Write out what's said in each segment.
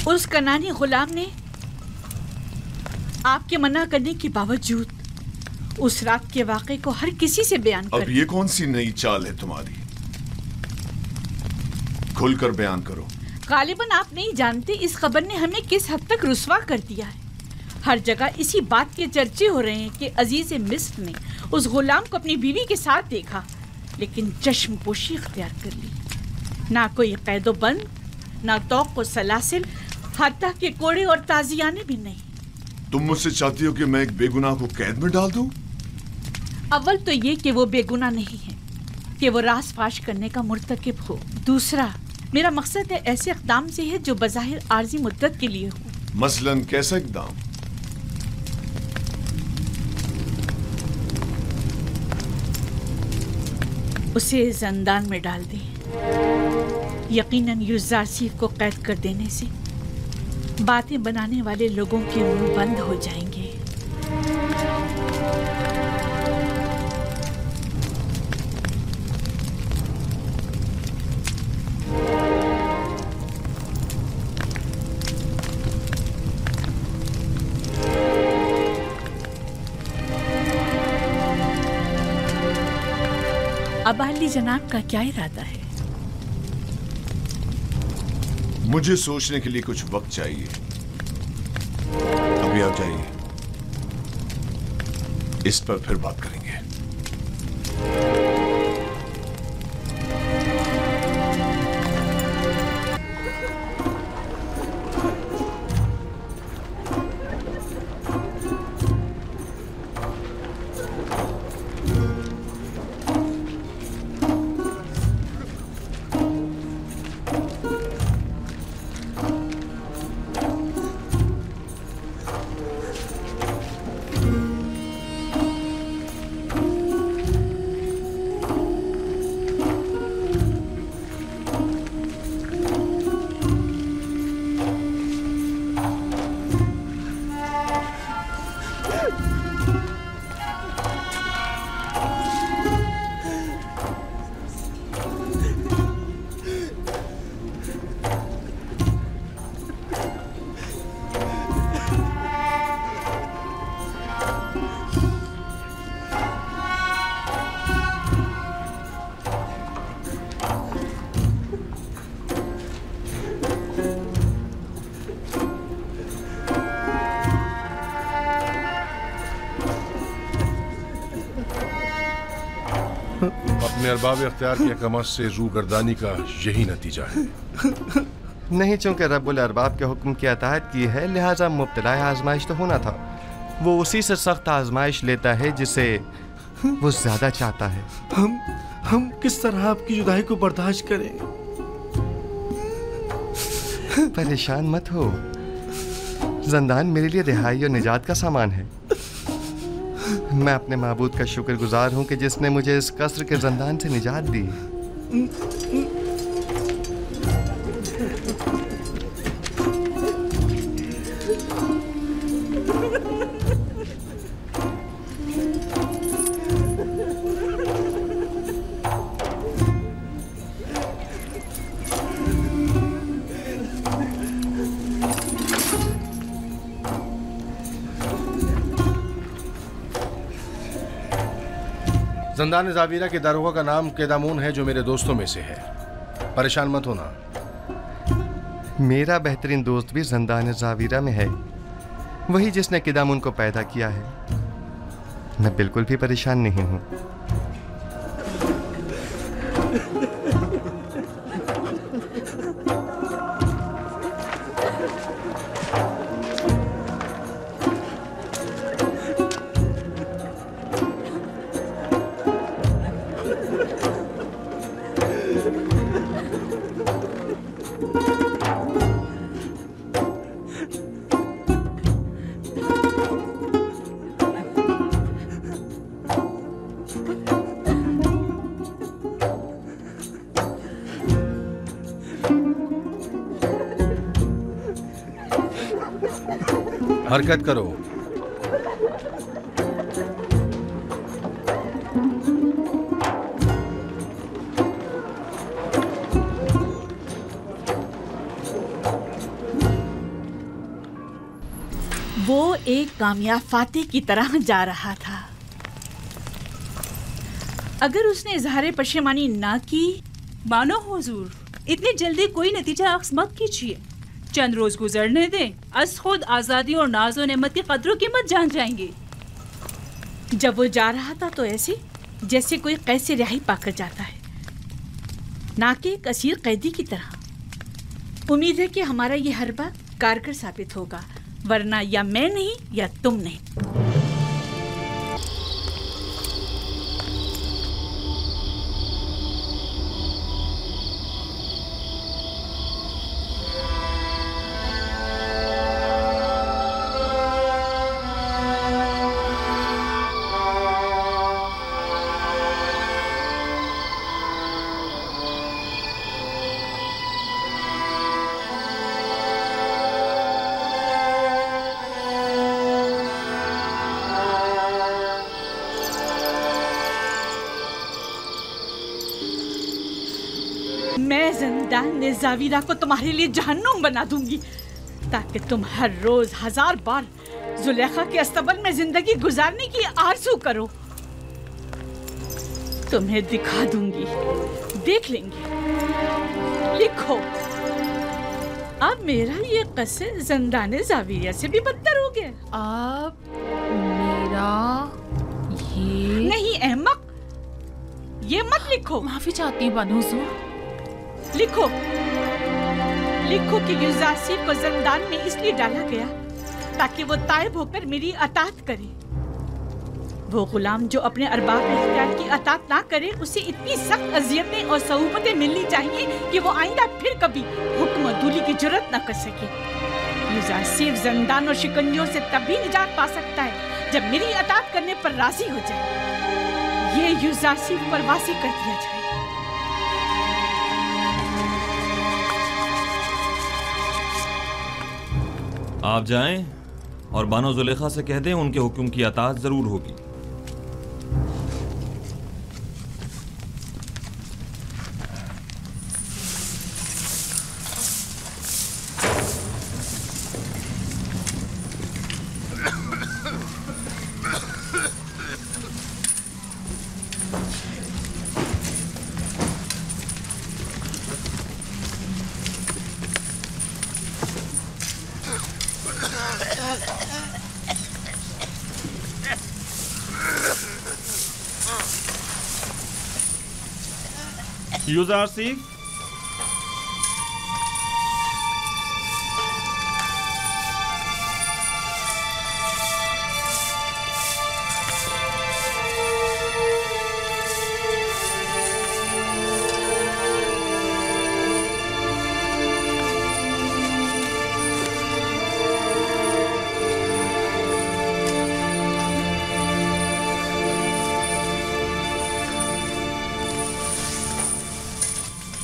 उस कनानी गुलाम ने आपके मना करने के बावजूद उस रात के वाक़े को हर किसी से बयान कर। अब ये कौन सी नई चाल है तुम्हारी? खुलकर बयान करो। गालिबन आप नहीं जानते इस खबर ने हमें किस हद तक रुस्वा कर दिया है। हर जगह इसी बात के चर्चे हो रहे हैं कि अजीज मिस्र ने उस गुलाम को अपनी बीवी के साथ देखा, लेकिन चश्मपोशी इख्तियार कर ली। ना कोई कैदो बंद, ना तौक़ व सलासिल, हत्ता के कोड़े और ताजियाने भी नहीं। तुम मुझसे चाहती हो कि मैं एक बेगुनाह को कैद में डाल दूं? अव्वल तो ये कि वो बेगुनाह नहीं है कि वो राज फाश करने का मुर्तकिब हो। दूसरा, मेरा मकसद है ऐसे इक़दाम से है जो बज़ाहिर आर्जी मुद्दत के लिए हो। मसलन कैसा इक़दाम? उसे ज़ंदान में डाल दें। यकीनन युज़ारसीफ को कैद कर देने से बातें बनाने वाले लोगों के मुंह बंद हो जाएंगे। अब अली जनाब का क्या इरादा है? मुझे सोचने के लिए कुछ वक्त चाहिए। अभी आप जाइए, इस पर फिर बात करेंगे। अपने अरबाब इख्तियार की हकमत से रूगर्दानी का यही नतीजा है। नहीं, चूंकि रब्बुल अरबाब के हुक्म की अताअत की है, लिहाजा मुब्तला आजमाइश तो होना था। वो उसी से सख्त आजमाइश लेता है जिसे वो ज्यादा चाहता है। हम किस तरह आपकी जुदाई को बर्दाश्त करें? परेशान मत हो, ज़ंदान मेरे लिए रिहाई और निजात का सामान है। मैं अपने माबूद का शुक्रगुजार हूँ कि जिसने मुझे इस कसर के ज़ंदान से निजात दी। ज़ंदान ज़ावीरा के दारोगा का नाम केदामून है, जो मेरे दोस्तों में से है। परेशान मत होना। मेरा बेहतरीन दोस्त भी ज़ंदान ज़ावीरा में है, वही जिसने केदामून को पैदा किया है। मैं बिल्कुल भी परेशान नहीं हूँ। हरकत करो। एक कामयाब फातेह की तरह जा रहा था। अगर उसने इजहार पशेमानी ना की। मानो हुजूर, इतनी जल्दी कोई नतीजा अख्ज़ मत कीजिए। चंद रोज गुजरने दें, अस खुद आज़ादी और नाज़ो नेमत की कदर कीमत जान जाएंगे। जब वो जा रहा था तो ऐसे जैसे कोई कैद से रिहाई पाकर जाता है, ना कि एक असीर कैदी की तरह। उम्मीद है कि हमारा ये हरबा कारगर साबित होगा, वरना या मैं नहीं या तुम नहीं। मैं ज़िंदान जावीदा को तुम्हारे लिए जहन्नुम बना दूंगी, ताकि तुम हर रोज 1000 बार जुलेखा के अस्तबल में जिंदगी गुजारने की आरज़ू करो। तुम्हें दिखा दूंगी, देख लेंगे। लिखो, अब मेरा ये कस्से ज़िंदान जाविया से भी बदतर हो गया। अब मेरा ये नहीं अहमक, ये मत लिखो। माफी चाहती हूँ बानो हुजूर। लिखो लिखो कि युजासिफ को ज़िंदान में इसलिए डाला गया ताकि वो ताइब होकर मेरी अतात करे। वो गुलाम जो अपने अरबाब इख्तियार की अतात ना करे, उसे इतनी सख्त अजियतें और सहूबतें मिलनी चाहिए कि वो आइंदा फिर कभी हुक्म अदूली की जुर्रत न कर सके। युजासिफ ज़िंदान और शिकंजों से तभी निजात पा सकता है जब मेरी अतात करने पर राजी हो जाए। ये युजासिफ पर वासी कर दिया जाए। आप जाएं और बानो जुलेखा से कह दें उनके हुक्म की अताअत जरूर होगी। युजासिफ,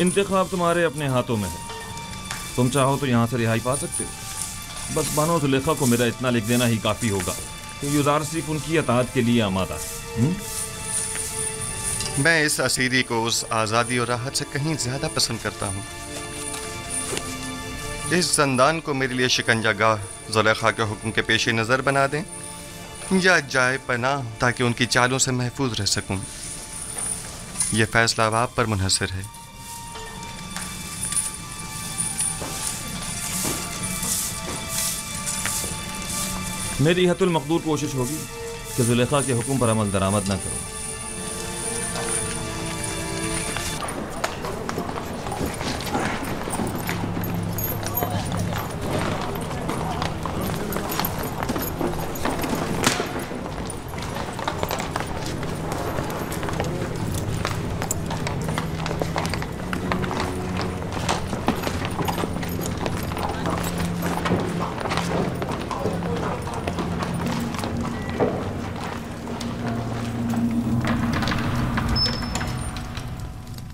इंतखाब तुम्हारे अपने हाथों में है। तुम चाहो तो यहाँ से रिहाई पा सकते हो। बस बानो जुलेखा को मेरा इतना लिख देना ही काफ़ी होगा कि युजासिफ उनकी अताअत के लिए आमादा है। मैं इस असीरी को उस आज़ादी और राहत से कहीं ज़्यादा पसंद करता हूँ। इस ज़ंदान को मेरे लिए शिकंजागाह जुलेखा के हुक्म के पेश नज़र बना दें या जाए पनाह ताकि उनकी चालों से महफूज रह सकूँ। यह फैसला अब आप पर मुनहसर है। मेरी हतुल मकदूर कोशिश होगी कि जुलेखा के हुक्म पर अमल दरामद न करो।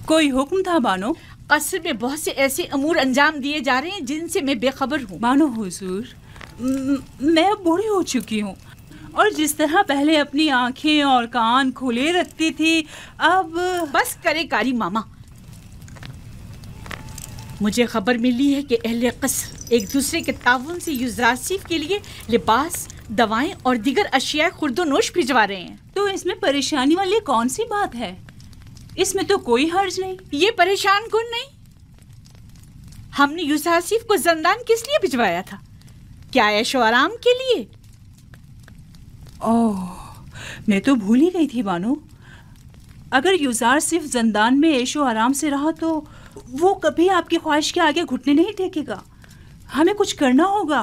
कोई हुक्म था बानो? कसर में बहुत से ऐसे अमूर अंजाम दिए जा रहे हैं जिनसे मैं बेखबर हूँ। बानो हुजूर, मैं अब बूढ़ी हो चुकी हूँ और जिस तरह पहले अपनी आंखें और कान खुले रखती थी, अब बस करे कारी मामा। मुझे खबर मिली है कि अहले कसर एक दूसरे के ताउन से यूज़ारसीफ के लिए लिबास, दवाएं और दीगर अशिया खुर्दोनोश भिजवा रहे हैं। तो इसमें परेशानी वाली कौन सी बात है? इसमें तो कोई हर्ज नहीं। ये परेशान कौन नहीं? हमने यूज़ारसीफ को जंदान किस लिए भिजवाया था? क्या ऐशो आराम के लिए? ओह, मैं तो भूल ही गई थी बानो। अगर यूज़ारसीफ जंदान में ऐशो आराम से रहा तो वो कभी आपकी ख्वाहिश के आगे घुटने नहीं टेकेगा। हमें कुछ करना होगा।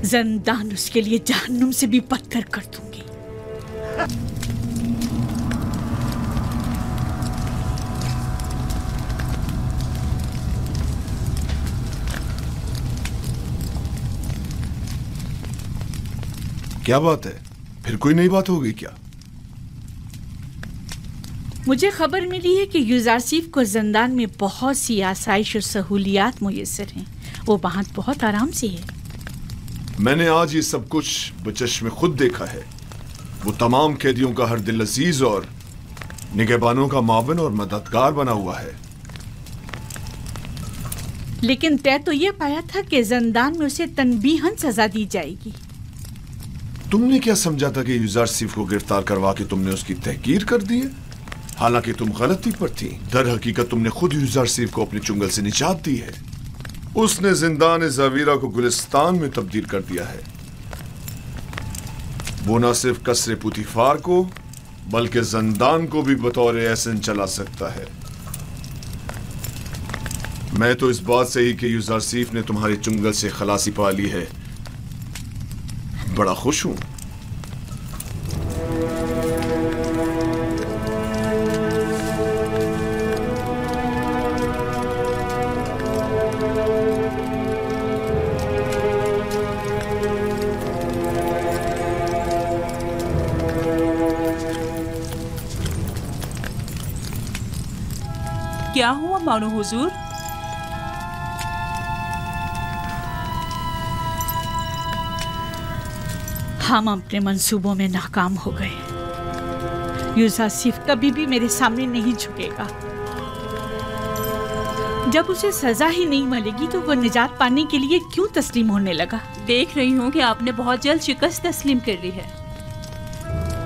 जंदान उसके लिए जहन्नुम से भी बदतर कर दूंगी। क्या बात है? फिर कोई नई बात हो गई क्या? मुझे खबर मिली है कि यूज़ारसीफ को जंदान में बहुत सी आसाइश और सहूलियात मुयस्सर हैं। वो वहाँ बहुत आराम से है। मैंने आज ये सब कुछ बचश्मे खुद देखा है। वो तमाम कैदियों का हर दिल अजीज और निगहबानों का मावन और मददगार बना हुआ है। लेकिन तय तो ये पाया था कि जंदान में उसे तनबीहन सजा दी जाएगी। तुमने क्या समझा था कि यूज़ारसीफ को गिरफ्तार करवा के तुमने उसकी तहकीर कर दी है? हालांकि तुम गलती पर थी। दर हकीकत तुमने खुद यूज़ारसीफ को अपने चुंगल से निजात दी है। उसने जिंदान ज़ावीरा को गुलिस्तान में तब्दील कर दिया है। वो न सिर्फ कसरे पुतिफार को बल्कि जंदान को भी बतौर एहसन चला सकता है। मैं तो इस बात से ही कि यूज़ारसीफ ने तुम्हारे चुंगल से खलासी पा ली है बड़ा खुश हूं। क्या हुआ मानो हुजूर? हम अपने मंसूबों में नाकाम हो गए। यूज़ारसीफ कभी भी मेरे सामने नहीं झुकेगा। जब उसे सजा ही नहीं मिलेगी तो वो निजात पाने के लिए क्यों तस्लीम होने लगा? देख रही हूँ कि आपने बहुत जल्द शिकस्त तस्लीम कर ली है।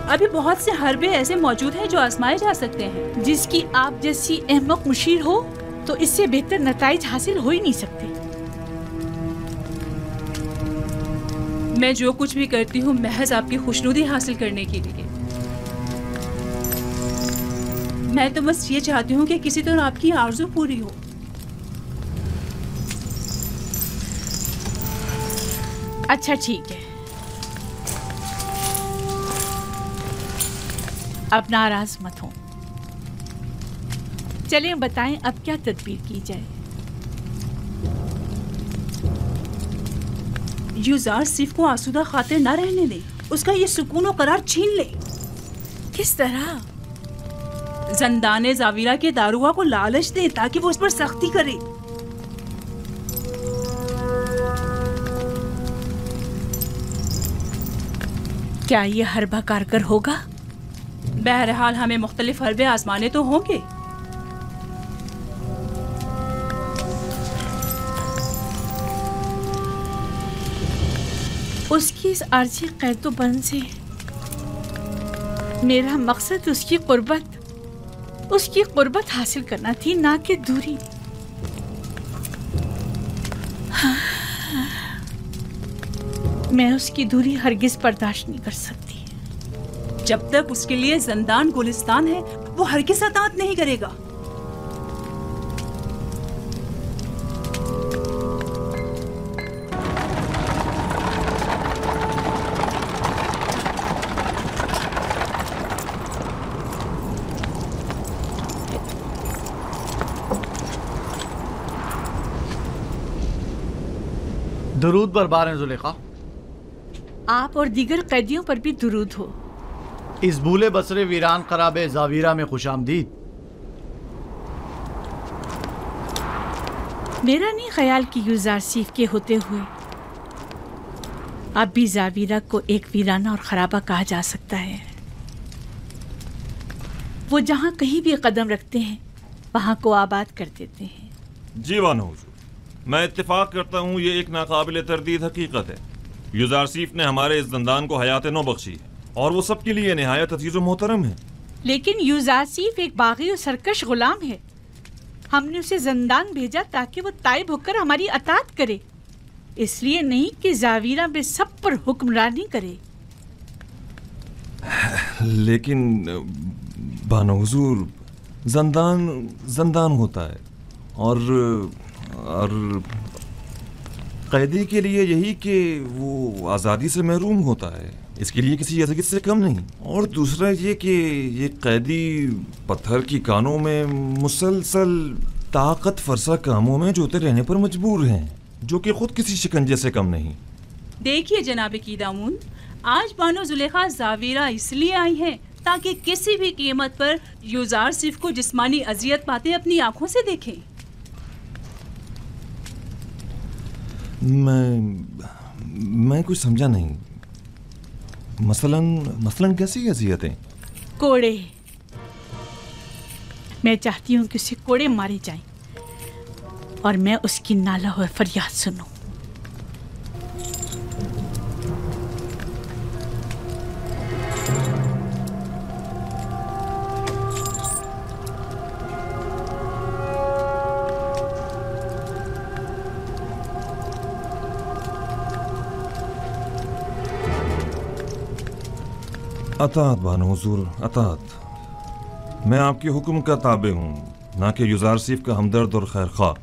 अभी बहुत से हरबे ऐसे मौजूद हैं जो आजमाए जा सकते हैं। जिसकी आप जैसी अहमक मुशीर हो तो इससे बेहतर नताइज हासिल हो ही नहीं सकते। मैं जो कुछ भी करती हूँ महज आपकी खुशनुदी हासिल करने के लिए। मैं तो बस ये चाहती हूँ कि किसी तरह आपकी आरज़ू पूरी हो। अच्छा ठीक है, अब नाराज मत हो। चलिए बताएं अब क्या तदबीर की जाए। यूज़ारसीफ को आसूदा खातिर न रहने दे। उसका ये सुकून और करार छीन ले। किस तरह? जंदाने ज़ावीरा के दारुआ को लालच दे ताकि वो उस पर सख्ती करे। क्या ये हरबा कारगर होगा? बहरहाल हमें मुख्तलिफ हरबे आजमाने तो होंगे। उसकी इस आर्जी कैदोबंद से मेरा मकसद उसकी कुर्बत हासिल करना थी, ना कि दूरी। मैं उसकी दूरी हरगिज बर्दाश्त नहीं कर सकती। जब तक उसके लिए जंदान गुलिस्तान है वो हरगिज अताअत नहीं करेगा। दुरूद बरबार है जुलेखा। आप और दीगर कैदियों पर भी दुरूद हो। इस भूले बसरे वीरान खराबे ज़ावीरा में खुशामदीद। मेरा नहीं ख्याल कि यूज़ारसीफ के होते हुए अब भी ज़ावीरा को एक वीराना और खराबा कहा जा सकता है। वो जहाँ कहीं भी कदम रखते हैं वहाँ को आबाद कर देते हैं। जी बानो हुजूर, मैं इत्तेफाक करता हूँ, ये एक नाकाबिल तरदीद हकीकत है। यूजारसीफ ने हमारे इस जंदान को हयात नौ बख्शी है और वो सबके लिए नहायत अजीज व मोहतरम है। लेकिन यूजारसीफ एक बागी और सरकश गुलाम है। हमने उसे जंदान भेजा ताकि वो ताइब होकर हमारी अतात करे, इसलिए नहीं कि जावीरा में सब पर हुक्मरानी करे। लेकिन बानो हुजूर, जंदान जंदान होता है और कैदी के लिए यही कि वो आज़ादी से महरूम होता है, इसके लिए किसी अज़ियत से कम नहीं। और दूसरा ये कि ये कैदी पत्थर की कानों में मुसलसल ताकत फरसा कामों में जोते रहने पर मजबूर हैं, जो कि खुद किसी शिकंजे से कम नहीं। देखिए जनाब कीदामून, आज बानो जुलेखा जावीरा इसलिए आई हैं ताकि किसी भी कीमत पर यूजारसीफ को जिस्मानी अजियत पाते अपनी आंखों से देखें। मैं कुछ समझा नहीं। मसलन कैसी अजियतें? कोड़े। मैं चाहती हूँ कि उसे कोड़े मारे जाएं और मैं उसकी नाला और फरियाद सुनूं। अतात बानो हुजूर, अतात। मैं आपके हुक्म का ताबे हूँ, ना कि यूजारसीफ का हमदर्द और खैर खा।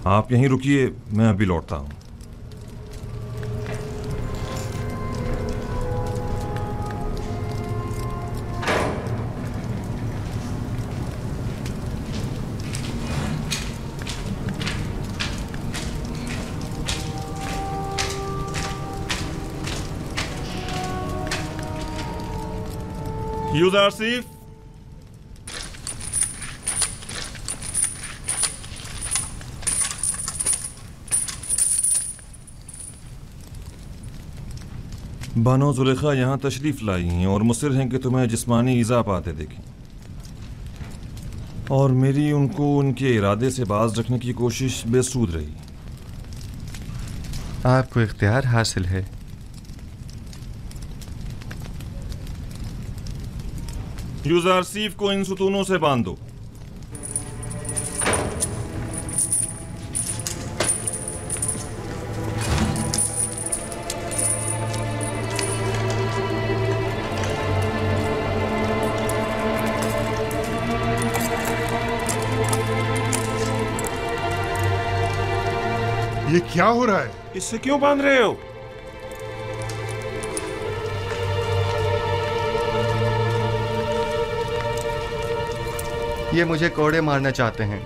आप यहीं रुकिए, मैं अभी लौटता हूँ। यूजारसीफ, बानो जुलेखा यहाँ तशरीफ लाई हैं और मुसिर हैं कि तुम्हें जिस्मानी ईज़ा पाते देखें, और मेरी उनको उनके इरादे से बाज रखने की कोशिश बेसूद रही। आपको इख्तियार हासिल है। यूजारसीफ को इन सुतूनों से बांध दो। ये क्या हो रहा है? इससे क्यों बांध रहे हो? ये मुझे कोड़े मारना चाहते हैं।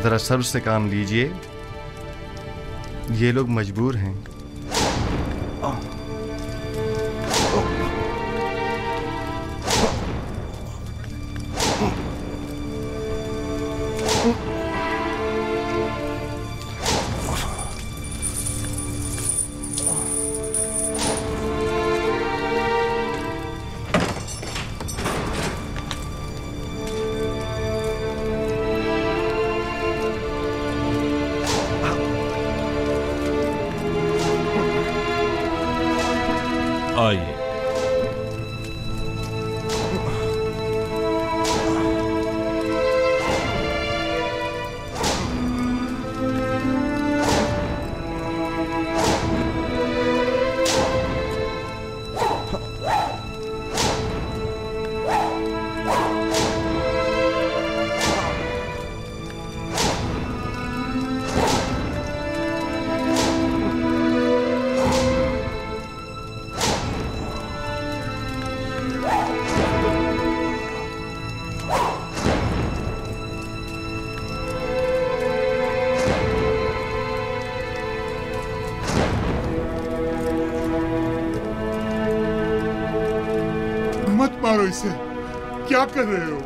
जरा सब्र से काम लीजिए, ये लोग मजबूर हैं। आइए। मत मारो इसे, क्या कर रहे हो?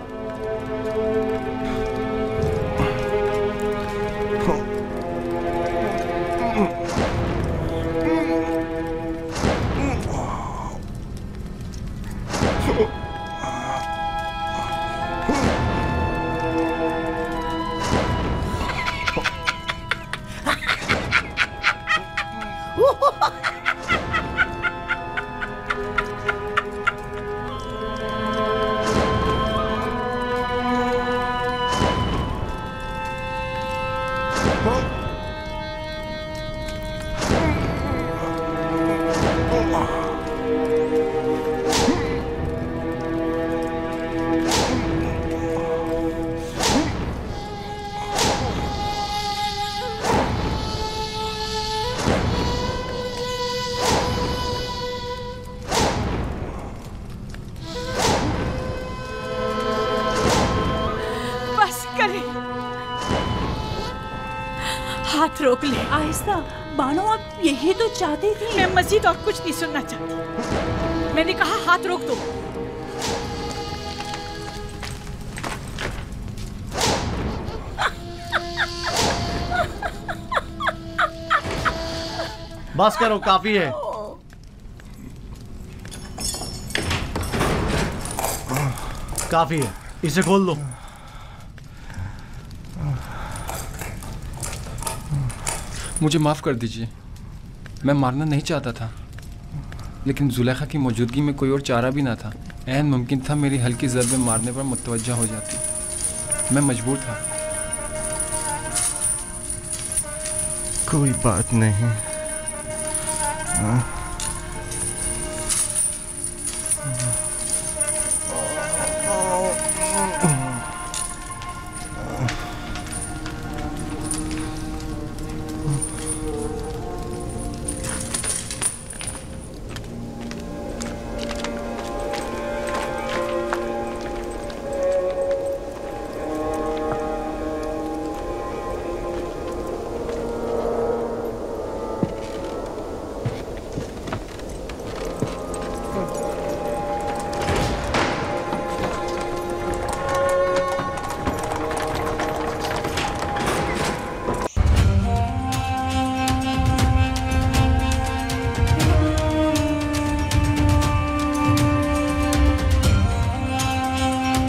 हाथ रोक ले। आहिस्ता। बानो, आप यही तो चाहती थी। मैं मजीद और कुछ नहीं सुनना चाहती। मैंने कहा हाथ रोक दो। बस करो, काफी है। काफी है, इसे खोल दो। मुझे माफ़ कर दीजिए, मैं मारना नहीं चाहता था, लेकिन जुलेखा की मौजूदगी में कोई और चारा भी ना था। ऐन मुमकिन था मेरी हल्की ज़रबे मारने पर मुतवज्जा हो जाती। मैं मजबूर था। कोई बात नहीं।